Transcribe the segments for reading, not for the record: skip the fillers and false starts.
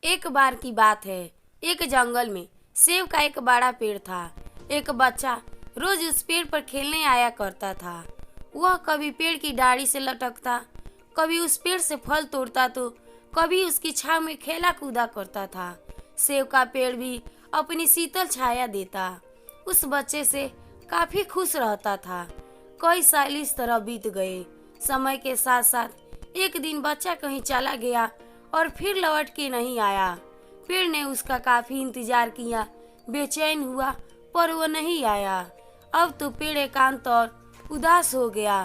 एक बार की बात है। एक जंगल में सेब का एक बड़ा पेड़ था। एक बच्चा रोज उस पेड़ पर खेलने आया करता था। वह कभी पेड़ की डाली से लटकता, कभी उस पेड़ से फल तोड़ता तो कभी उसकी छांव में खेला कूदा करता था। सेब का पेड़ भी अपनी शीतल छाया देता उस बच्चे से काफी खुश रहता था। कई साल इस तरह बीत गए। समय के साथ साथ एक दिन बच्चा कहीं चला गया और फिर लौट के नहीं आया। पेड़ ने उसका काफी इंतजार किया, बेचैन हुआ, पर वो नहीं आया। अब तो पेड़ एकांत और उदास हो गया।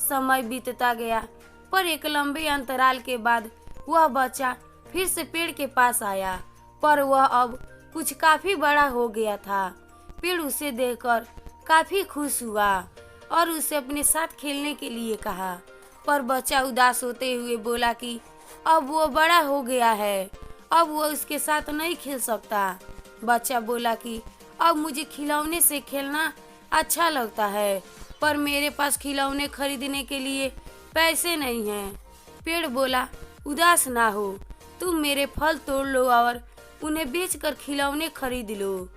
समय बीतता गया, पर एक लंबे अंतराल के बाद वह बच्चा फिर से पेड़ के पास आया, पर वह अब कुछ काफी बड़ा हो गया था। पेड़ उसे देखकर काफी खुश हुआ और उसे अपने साथ खेलने के लिए कहा, पर बच्चा उदास होते हुए बोला कि अब वो बड़ा हो गया है, अब वो उसके साथ नहीं खेल सकता। बच्चा बोला कि अब मुझे खिलौने से खेलना अच्छा लगता है, पर मेरे पास खिलौने खरीदने के लिए पैसे नहीं हैं। पेड़ बोला, उदास ना हो, तुम मेरे फल तोड़ लो और उन्हें बेचकर खिलौने खरीद लो।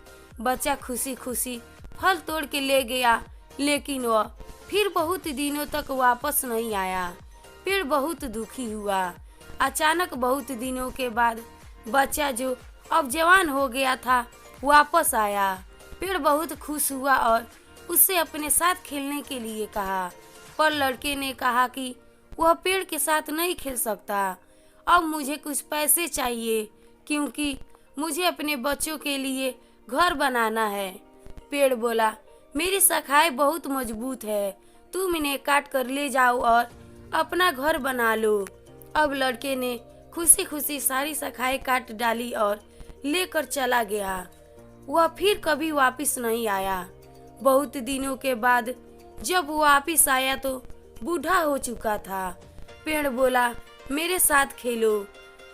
बच्चा खुशी खुशी फल तोड़ के ले गया, लेकिन वह फिर बहुत दिनों तक वापस नहीं आया। पेड़ बहुत दुखी हुआ। अचानक बहुत दिनों के बाद बच्चा, जो अब जवान हो गया था, वापस आया। पेड़ बहुत खुश हुआ और उससे अपने साथ खेलने के लिए कहा, पर लड़के ने कहा कि वह पेड़ के साथ नहीं खेल सकता। अब मुझे कुछ पैसे चाहिए, क्योंकि मुझे अपने बच्चों के लिए घर बनाना है। पेड़ बोला, मेरी शाखाएं बहुत मजबूत है, तुम इन्हें काट कर ले जाओ और अपना घर बना लो। अब लड़के ने खुशी खुशी सारी शाखाएं काट डाली और लेकर चला गया। वह फिर कभी वापस नहीं आया। बहुत दिनों के बाद जब वो वापस आया तो बूढ़ा हो चुका था। पेड़ बोला, मेरे साथ खेलो,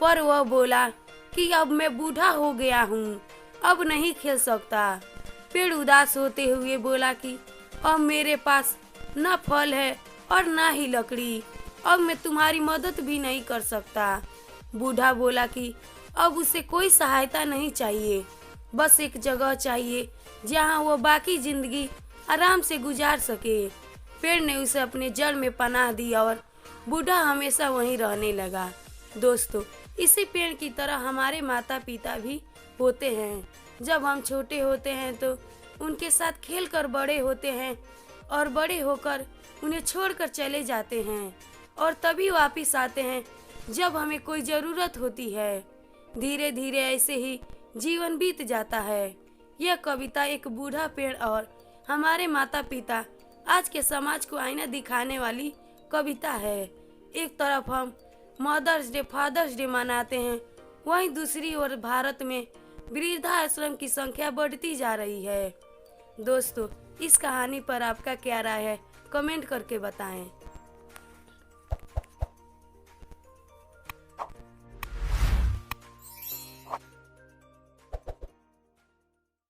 पर वह बोला कि अब मैं बूढ़ा हो गया हूँ, अब नहीं खेल सकता। पेड़ उदास होते हुए बोला कि अब मेरे पास न फल है और न ही लकड़ी, अब मैं तुम्हारी मदद भी नहीं कर सकता। बूढ़ा बोला कि अब उसे कोई सहायता नहीं चाहिए, बस एक जगह चाहिए जहाँ वो बाकी जिंदगी आराम से गुजार सके। पेड़ ने उसे अपने जड़ में पनाह दी और बूढ़ा हमेशा वहीं रहने लगा। दोस्तों, इसी पेड़ की तरह हमारे माता पिता भी होते हैं। जब हम छोटे होते हैं तो उनके साथ खेलकर बड़े होते हैं और बड़े होकर उन्हें छोड़कर चले जाते हैं, और तभी वापस आते हैं जब हमें कोई ज़रूरत होती है। धीरे धीरे ऐसे ही जीवन बीत जाता है। यह कविता एक बूढ़ा पेड़ और हमारे माता पिता आज के समाज को आईना दिखाने वाली कविता है। एक तरफ हम मदर्स डे, फादर्स डे मनाते हैं, वहीं दूसरी ओर भारत में वृद्धाश्रम की संख्या बढ़ती जा रही है। दोस्तों, इस कहानी पर आपका क्या राय है, कमेंट करके बताएं।